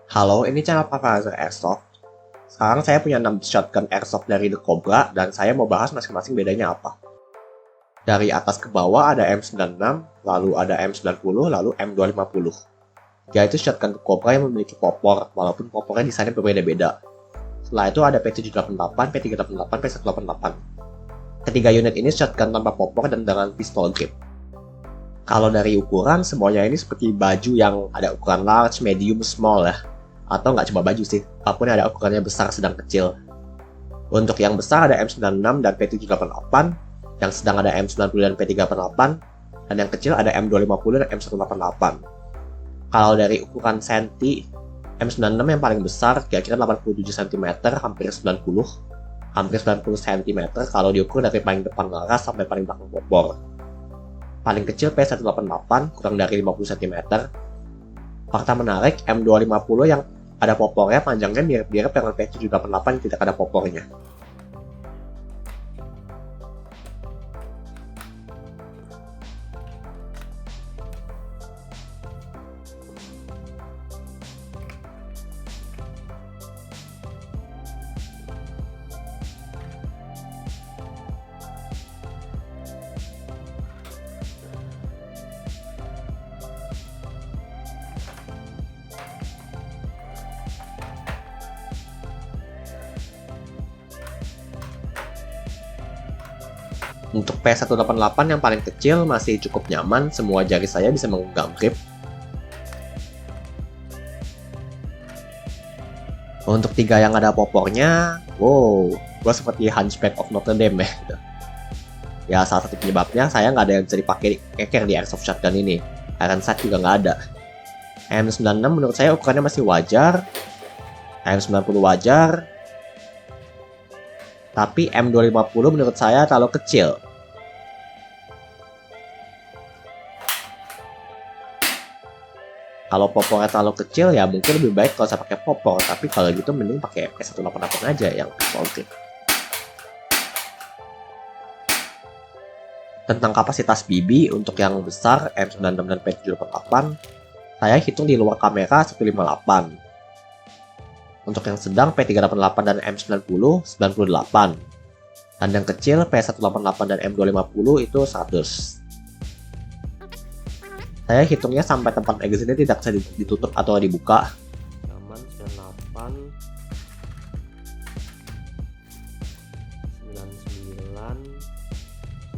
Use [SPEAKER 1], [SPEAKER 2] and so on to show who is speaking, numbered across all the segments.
[SPEAKER 1] Halo, ini channel Pavazar Airsoft. Sekarang saya punya 6 shotgun airsoft dari The Cobra dan saya mau bahas masing-masing bedanya apa. Dari atas ke bawah ada M96, lalu ada M90, lalu M250. Yaitu shotgun The Cobra yang memiliki popor, walaupun popornya desainnya berbeda-beda. Setelah itu ada P788, P388, P188. Ketiga unit ini shotgun tanpa popor dan dengan pistol grip. Kalau dari ukuran, semuanya ini seperti baju yang ada ukuran large, medium, small ya. Atau nggak cuma baju sih, apapun yang ada ukurannya besar, sedang, kecil. Untuk yang besar ada M96 dan P788, yang sedang ada M90 dan P388, dan yang kecil ada M250 dan M188. Kalau dari ukuran senti, M96 yang paling besar kira-kira 87 cm, hampir 90 cm kalau diukur dari paling depan laras sampai paling belakang popor. Paling kecil P188, kurang dari 50 cm. Fakta menarik, M250 yang ada popornya panjangnya mirip-mirip dengan P788 yang tidak ada popornya. Untuk P188 yang paling kecil masih cukup nyaman, semua jari saya bisa menggenggam grip. Untuk 3 yang ada popornya, wow, gue seperti Hunchback of Notre Dame ya. Ya, salah satu penyebabnya saya nggak ada yang bisa dipakai keker di airsoft shotgun ini. Iron sight juga nggak ada. M96 menurut saya ukurannya masih wajar, M90 wajar, tapi M250 menurut saya terlalu kecil. Kalau popornya terlalu kecil ya mungkin lebih baik kalau saya pakai popor, tapi kalau gitu mending pakai P188 aja yang pistol grip. Tentang kapasitas BB untuk yang besar M96 dan P788, saya hitung di luar kamera 158. Untuk yang sedang P388 dan M90 98. Dan yang kecil P188 dan M250 itu 100. Saya hitungnya sampai tempat magazine tidak bisa ditutup atau dibuka. Aman 98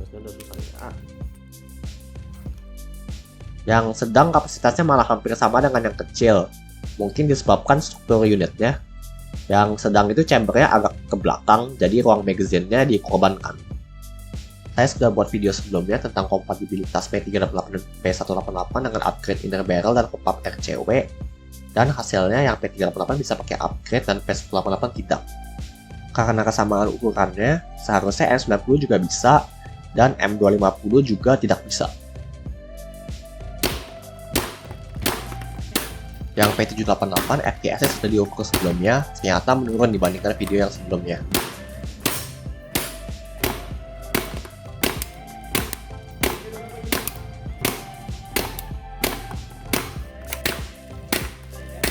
[SPEAKER 1] 99. Yang sedang kapasitasnya malah hampir sama dengan yang kecil. Mungkin disebabkan struktur unitnya. Yang sedang itu chambernya agak ke belakang, jadi ruang magazine-nya dikorbankan. Saya sudah buat video sebelumnya tentang kompatibilitas P388 dan P188 dengan upgrade inner barrel dan pop-up RCW, dan hasilnya yang P388 bisa pakai upgrade dan P188 tidak. Karena kesamaan ukurannya, seharusnya M90 juga bisa, dan M250 juga tidak bisa. Yang P788 FPS sudah diukur sebelumnya, ternyata menurun dibandingkan video yang sebelumnya.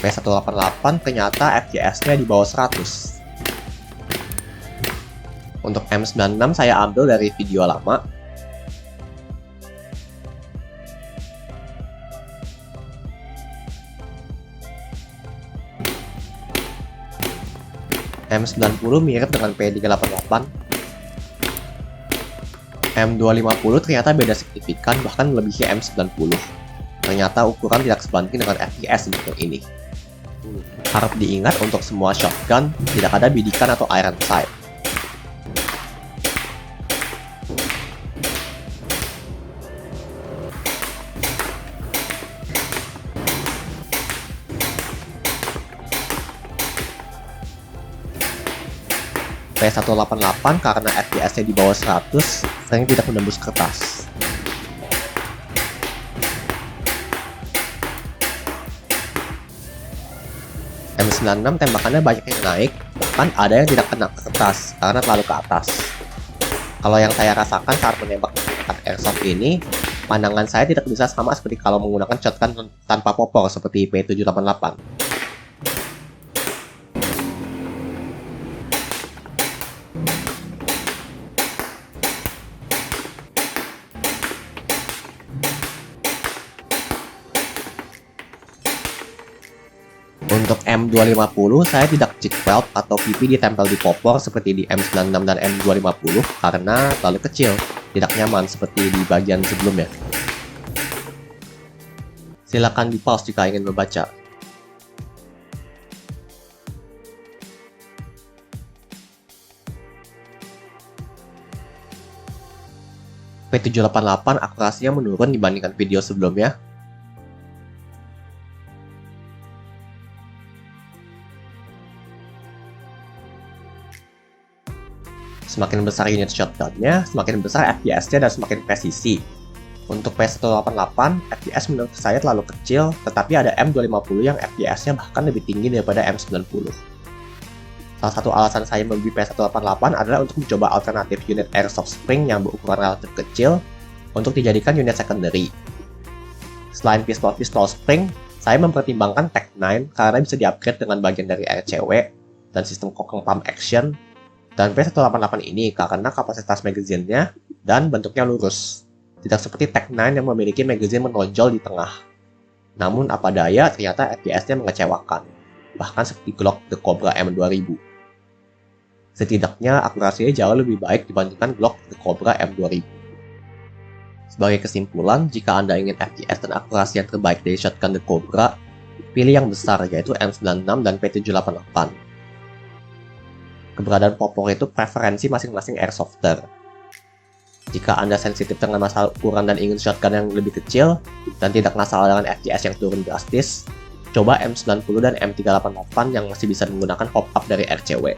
[SPEAKER 1] P188 ternyata FPS-nya di bawah 100. Untuk M96 saya ambil dari video lama. M90 mirip dengan P388. M250 ternyata beda signifikan, bahkan melebihi M90. Ternyata ukuran tidak sebanding dengan FPS untuk ini. Harap diingat untuk semua shotgun, tidak ada bidikan atau iron sight. P188 karena FPS-nya di bawah 100, sering tidak menembus kertas. M96 tembakannya banyak yang naik, bahkan ada yang tidak kena kertas karena terlalu ke atas. Kalau yang saya rasakan saat menembak menggunakan airsoft ini, pandangan saya tidak bisa sama seperti kalau menggunakan shotgun tanpa popor seperti P788. Untuk M250, saya tidak cheek weld atau pipi ditempel di popor seperti di M96 dan M250 karena terlalu kecil, tidak nyaman seperti di bagian sebelumnya. Silakan di pause jika ingin membaca. P788 akurasinya menurun dibandingkan video sebelumnya. Semakin besar unit shotgunnya, semakin besar FPS-nya dan semakin presisi. Untuk P188, FPS menurut saya terlalu kecil, tetapi ada M250 yang FPS-nya bahkan lebih tinggi daripada M90. Salah satu alasan saya membeli P188 adalah untuk mencoba alternatif unit airsoft spring yang berukuran relatif kecil untuk dijadikan unit secondary. Selain pistol spring, saya mempertimbangkan Tec-9 karena bisa di-upgrade dengan bagian dari RCW dan sistem kokeng pump action, dan P188 ini karena kapasitas magazinnya dan bentuknya lurus, tidak seperti Tec-9 yang memiliki magazine menonjol di tengah. Namun apa daya, ternyata FPS-nya mengecewakan, bahkan seperti Glock The Cobra M2000. Setidaknya akurasinya jauh lebih baik dibandingkan Glock The Cobra M2000. Sebagai kesimpulan, jika Anda ingin FPS dan akurasi yang terbaik dari shotgun The Cobra, pilih yang besar yaitu M96 dan P788. Keberadaan popor itu preferensi masing-masing airsofter. Jika Anda sensitif dengan masalah ukuran dan ingin shotgun yang lebih kecil, dan tidak masalah dengan FPS yang turun drastis, coba M90 dan M388 yang masih bisa menggunakan hop-up dari RCW.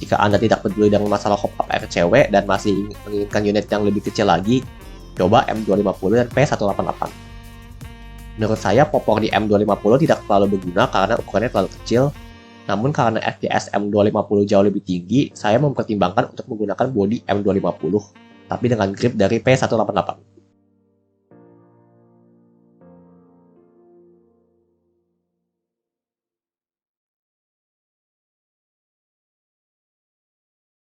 [SPEAKER 1] Jika Anda tidak peduli dengan masalah hop-up RCW dan masih menginginkan unit yang lebih kecil lagi, coba M250 dan P188. Menurut saya, popor di M250 tidak terlalu berguna karena ukurannya terlalu kecil. Namun karena FPS M250 jauh lebih tinggi, saya mempertimbangkan untuk menggunakan bodi M250, tapi dengan grip dari P188.